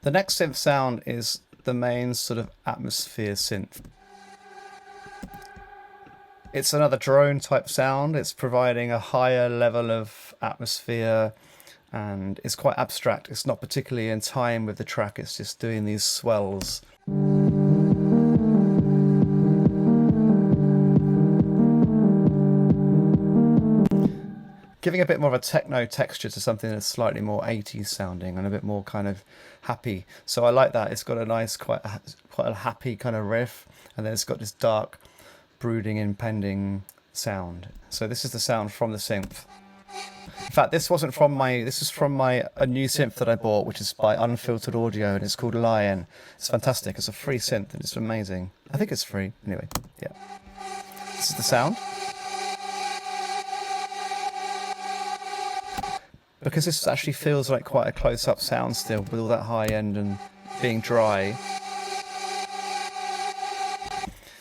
The next synth sound is the main sort of atmosphere synth. It's another drone type sound. It's providing a higher level of atmosphere and it's quite abstract. It's not particularly in time with the track. It's just doing these swells. Giving a bit more of a techno texture to something that's slightly more 80s sounding and a bit more kind of happy. So I like that. It's got a nice, quite a happy kind of riff, and then it's got this dark, brooding, impending sound. So this is the sound from the synth. In fact, this wasn't from my. This is from a new synth that I bought, which is by Unfiltered Audio, and it's called Lion. It's fantastic. It's a free synth, and it's amazing. I think it's free. Anyway, yeah. This is the sound. Because this actually feels like quite a close-up sound still, with all that high end and being dry.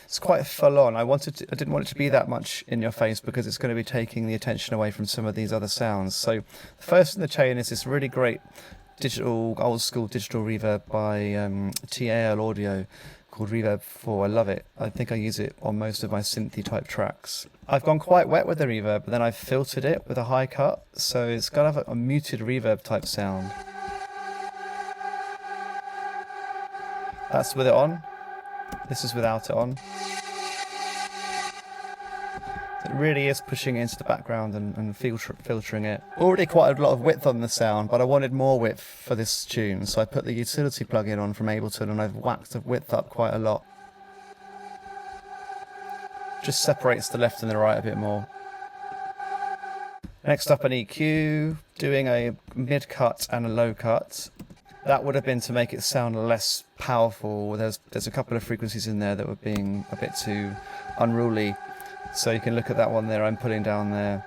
It's quite full on. I didn't want it to be that much in your face because it's going to be taking the attention away from some of these other sounds. So the first in the chain is this really great old school digital reverb by TAL Audio called Reverb 4. I love it. I think I use it on most of my synthy type tracks. I've gone quite wet with the reverb, but then I've filtered it with a high cut, so it's got a muted reverb type sound. That's with it on. This is without it on. It really is pushing it into the background and filtering it. Already quite a lot of width on the sound, but I wanted more width for this tune, so I put the utility plugin on from Ableton and I've whacked the width up quite a lot. Just separates the left and the right a bit more. Next up, an EQ, doing a mid cut and a low cut. That would have been to make it sound less powerful. There's a couple of frequencies in there that were being a bit too unruly. So you can look at that one there I'm putting down there.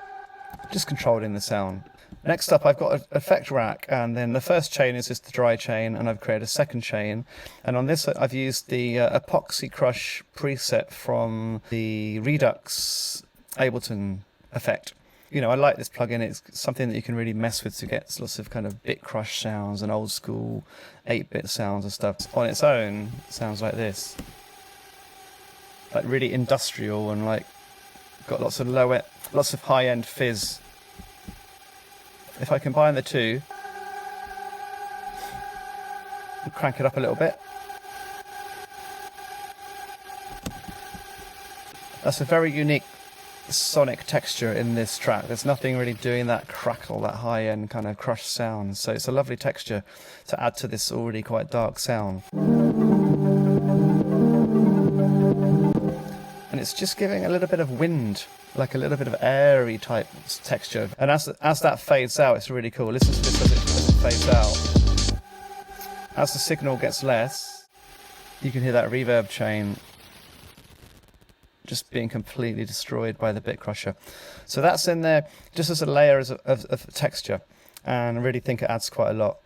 Just controlling the sound. Next up, I've got an effect rack, and then the first chain is just the dry chain, and I've created a second chain. And on this, I've used the Epoxy Crush preset from the Redux Ableton effect. You know, I like this plugin. It's something that you can really mess with to get lots of kind of bit crush sounds and old school 8-bit sounds and stuff. On its own, it sounds like this. Like really industrial and like got lots of high-end fizz. If I combine the two, and crank it up a little bit. That's a very unique sonic texture in this track. There's nothing really doing that crackle, that high-end kind of crushed sound. So it's a lovely texture to add to this already quite dark sound. And it's just giving a little bit of wind, like a little bit of airy type texture. And as that fades out, it's really cool. Listen to this as it fades out. As the signal gets less, you can hear that reverb chain just being completely destroyed by the bit crusher. So that's in there just as a layer of texture, and I really think it adds quite a lot.